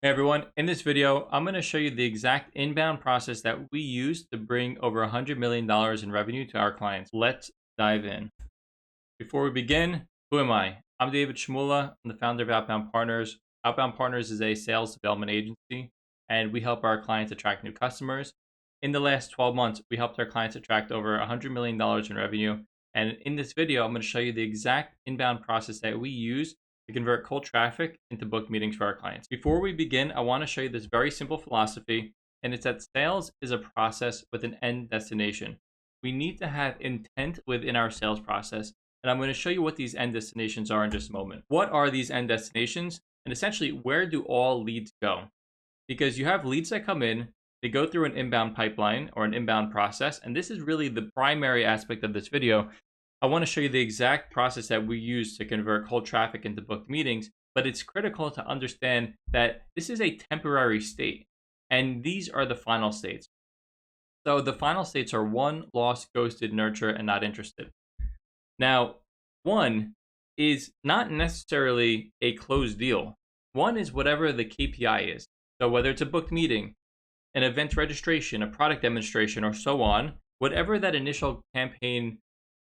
Hey everyone, in this video, I'm going to show you the exact inbound process that we use to bring over $100 million in revenue to our clients. Let's dive in. Before we begin, who am I? I'm David Shmula. I'm the founder of Outbound Partners. Outbound Partners is a sales development agency, and we help our clients attract new customers. In the last 12 months, we helped our clients attract over $100 million in revenue. And in this video, I'm going to show you the exact inbound process that we use to convert cold traffic into booked meetings for our clients. Before we begin, I want to show you this very simple philosophy, and it's that sales is a process with an end destination. We need to have intent within our sales process, and I'm going to show you what these end destinations are in just a moment. What are these end destinations? And essentially, where do all leads go? Because you have leads that come in, they go through an inbound pipeline or an inbound process, and this is really the primary aspect of this video. I want to show you the exact process that we use to convert cold traffic into booked meetings, but it's critical to understand that this is a temporary state, and these are the final states. So the final states are one, lost, ghosted, nurture, and not interested. Now, one is not necessarily a closed deal. One is whatever the KPI is. So whether it's a booked meeting, an event registration, a product demonstration, or so on, whatever that initial campaign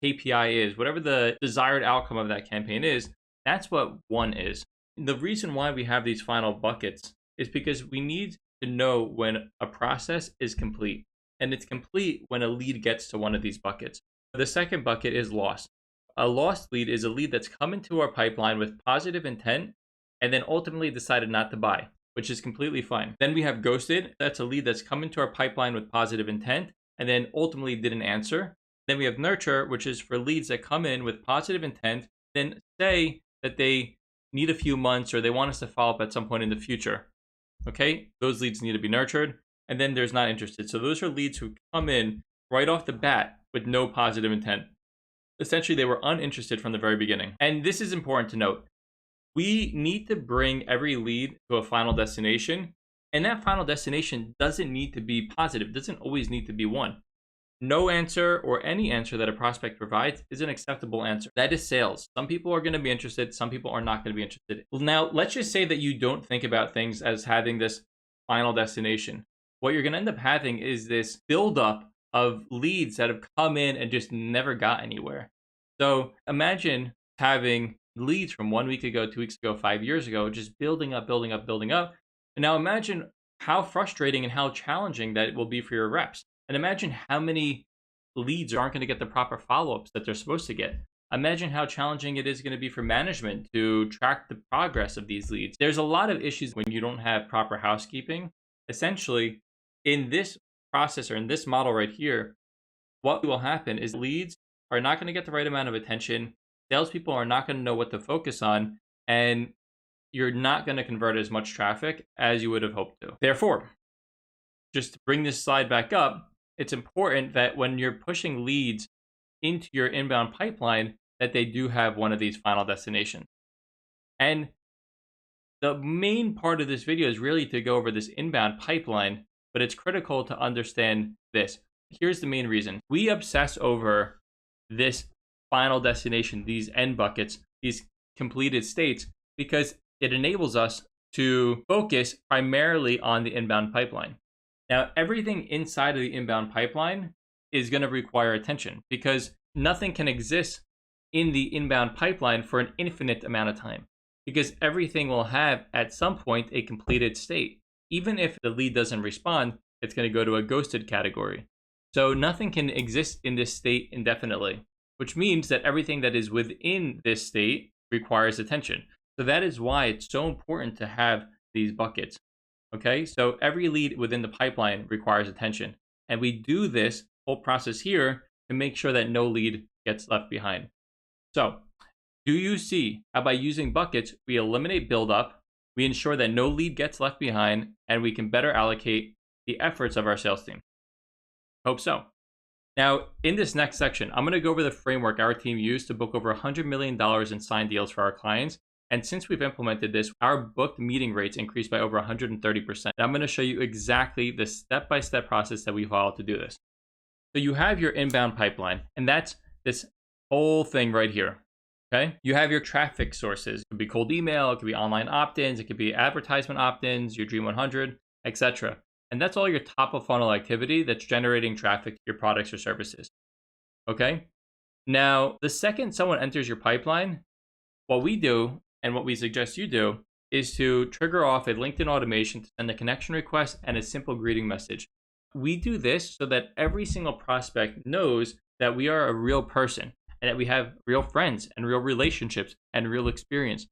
KPI is, whatever the desired outcome of that campaign is, that's what one is. The reason why we have these final buckets is because we need to know when a process is complete. And it's complete when a lead gets to one of these buckets. The second bucket is lost. A lost lead is a lead that's come into our pipeline with positive intent and then ultimately decided not to buy, which is completely fine. Then we have ghosted. That's a lead that's come into our pipeline with positive intent and then ultimately didn't answer. Then we have nurture, which is for leads that come in with positive intent, then say that they need a few months or they want us to follow up at some point in the future. Okay, those leads need to be nurtured. And then there's not interested. So those are leads who come in right off the bat with no positive intent. Essentially, they were uninterested from the very beginning. And this is important to note. We need to bring every lead to a final destination. And that final destination doesn't need to be positive. It doesn't always need to be one. No answer or any answer that a prospect provides is an acceptable answer. That is sales. Some people are going to be interested. Some people are not going to be interested. Now, let's just say that you don't think about things as having this final destination. What you're going to end up having is this buildup of leads that have come in and just never got anywhere. So imagine having leads from 1 week ago, 2 weeks ago, 5 years ago, just building up, building up, building up. And now imagine how frustrating and how challenging that it will be for your reps. And imagine how many leads aren't going to get the proper follow-ups that they're supposed to get. Imagine how challenging it is going to be for management to track the progress of these leads. There's a lot of issues when you don't have proper housekeeping. Essentially, in this process or in this model right here, what will happen is leads are not going to get the right amount of attention. Salespeople are not going to know what to focus on, and you're not going to convert as much traffic as you would have hoped to. Therefore, just to bring this slide back up, it's important that when you're pushing leads into your inbound pipeline, that they do have one of these final destinations. And the main part of this video is really to go over this inbound pipeline, but it's critical to understand this. Here's the main reason. We obsess over this final destination, these end buckets, these completed states, because it enables us to focus primarily on the inbound pipeline. Now, everything inside of the inbound pipeline is going to require attention because nothing can exist in the inbound pipeline for an infinite amount of time because everything will have at some point a completed state. Even if the lead doesn't respond, it's going to go to a ghosted category. So nothing can exist in this state indefinitely, which means that everything that is within this state requires attention. So that is why it's so important to have these buckets. Okay, so every lead within the pipeline requires attention. And we do this whole process here to make sure that no lead gets left behind. So do you see how by using buckets, we eliminate buildup, we ensure that no lead gets left behind, and we can better allocate the efforts of our sales team? Hope so. Now, in this next section, I'm going to go over the framework our team used to book over $100 million in signed deals for our clients. And since we've implemented this, our booked meeting rates increased by over 130%. And I'm going to show you exactly the step-by-step process that we follow to do this. So you have your inbound pipeline, and that's this whole thing right here. Okay. You have your traffic sources. It could be cold email, it could be online opt-ins, it could be advertisement opt-ins, your Dream 100, etc. And that's all your top of funnel activity that's generating traffic to your products or services. Okay. Now, the second someone enters your pipeline, what we do and what we suggest you do is to trigger off a LinkedIn automation to send a connection request and a simple greeting message. We do this so that every single prospect knows that we are a real person and that we have real friends and real relationships and real experience.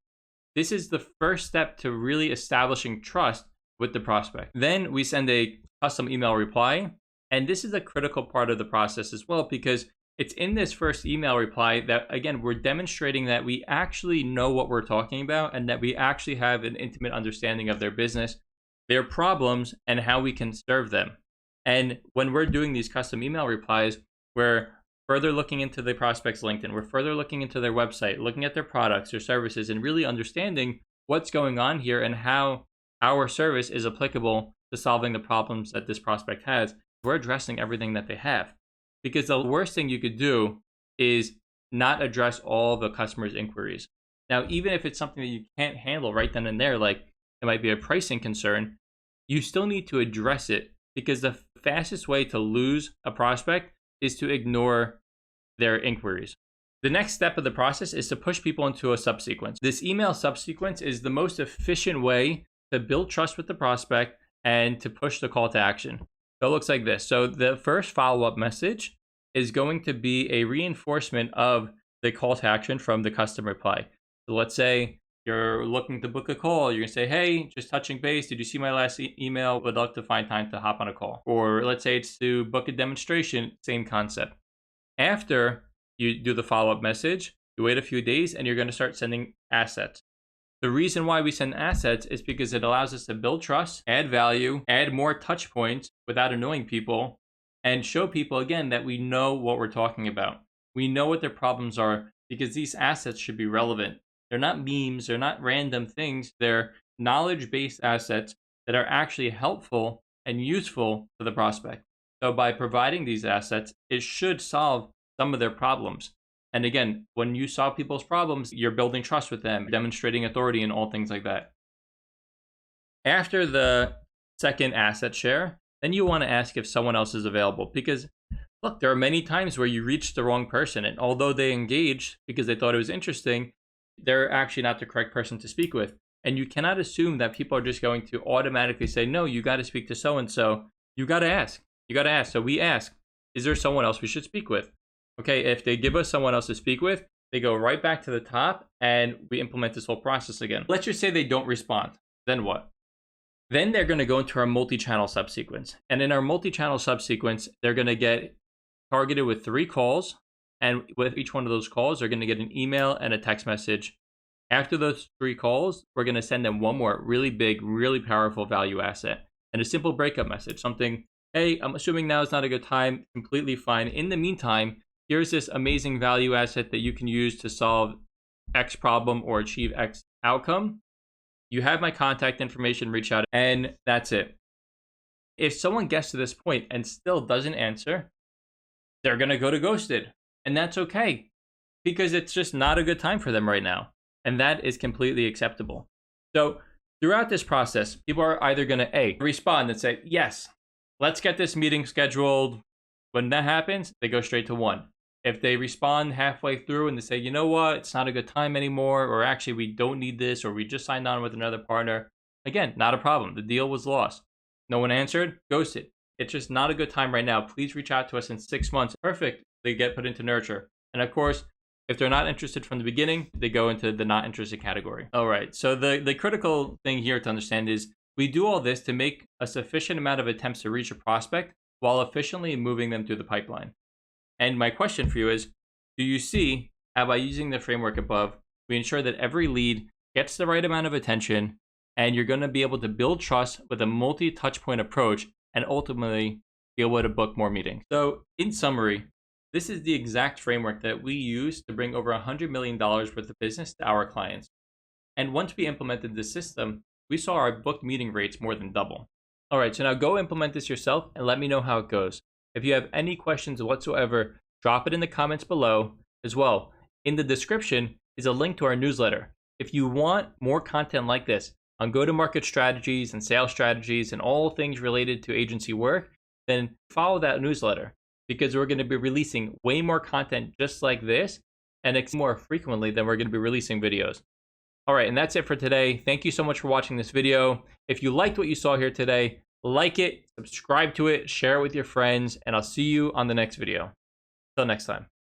This is the first step to really establishing trust with the prospect. Then we send a custom email reply. And this is a critical part of the process as well, because it's in this first email reply that, again, we're demonstrating that we actually know what we're talking about and that we actually have an intimate understanding of their business, their problems, and how we can serve them. And when we're doing these custom email replies, we're further looking into the prospect's LinkedIn, we're further looking into their website, looking at their products or services, and really understanding what's going on here and how our service is applicable to solving the problems that this prospect has. We're addressing everything that they have. Because the worst thing you could do is not address all the customer's inquiries. Now, even if it's something that you can't handle right then and there, like it might be a pricing concern, you still need to address it, because the fastest way to lose a prospect is to ignore their inquiries. The next step of the process is to push people into a subsequence. This email subsequence is the most efficient way to build trust with the prospect and to push the call to action. So it looks like this. So the first follow-up message is going to be a reinforcement of the call to action from the custom reply. So let's say you're looking to book a call. You're going to say, hey, just touching base. Did you see my last email? Would love to find time to hop on a call. Or let's say it's to book a demonstration, same concept. After you do the follow-up message, you wait a few days and you're going to start sending assets. The reason why we send assets is because it allows us to build trust, add value, add more touch points without annoying people, and show people again that we know what we're talking about. We know what their problems are, because these assets should be relevant. They're not memes, they're not random things, they're knowledge-based assets that are actually helpful and useful to the prospect. So by providing these assets, it should solve some of their problems. And again, when you solve people's problems, you're building trust with them, demonstrating authority and all things like that. After the second asset share, then you want to ask if someone else is available, because look, there are many times where you reach the wrong person, and although they engaged because they thought it was interesting, they're actually not the correct person to speak with. And you cannot assume that people are just going to automatically say, no, you got to speak to so-and-so. You got to ask. You got to ask. So we ask, is there someone else we should speak with? Okay, if they give us someone else to speak with, they go right back to the top and we implement this whole process again. Let's just say they don't respond. Then what? Then they're going to go into our multi-channel subsequence. And in our multi-channel subsequence, they're going to get targeted with 3 calls. And with each one of those calls, they're going to get an email and a text message. After those 3 calls, we're going to send them one more really big, really powerful value asset and a simple breakup message. Something, hey, I'm assuming now is not a good time. Completely fine. In the meantime, here's this amazing value asset that you can use to solve X problem or achieve X outcome. You have my contact information, reach out, and that's it. If someone gets to this point and still doesn't answer, they're going to go to ghosted. And that's okay, because it's just not a good time for them right now. And that is completely acceptable. So throughout this process, people are either going to A, respond and say, yes, let's get this meeting scheduled. When that happens, they go straight to 1. If they respond halfway through and they say, you know what, it's not a good time anymore, or actually we don't need this, or we just signed on with another partner, again, not a problem. The deal was lost. No one answered, ghosted. It's just not a good time right now. Please reach out to us in 6 months. Perfect. They get put into nurture. And of course, if they're not interested from the beginning, they go into the not interested category. All right. So the critical thing here to understand is we do all this to make a sufficient amount of attempts to reach a prospect while efficiently moving them through the pipeline. And my question for you is, do you see how by using the framework above, we ensure that every lead gets the right amount of attention, and you're going to be able to build trust with a multi-touchpoint approach and ultimately be able to book more meetings. So in summary, this is the exact framework that we use to bring over $100 million worth of business to our clients. And once we implemented this system, we saw our booked meeting rates more than double. All right, so now go implement this yourself and let me know how it goes. If you have any questions whatsoever, drop it in the comments below. As well, in the description is a link to our newsletter. If you want more content like this on go-to-market strategies and sales strategies and all things related to agency work, then follow that newsletter, because we're going to be releasing way more content just like this and more frequently than we're going to be releasing videos. All right, and that's it for today. Thank you so much for watching this video. If you liked what you saw here today, like it, subscribe to it, share it with your friends, and I'll see you on the next video. Till next time.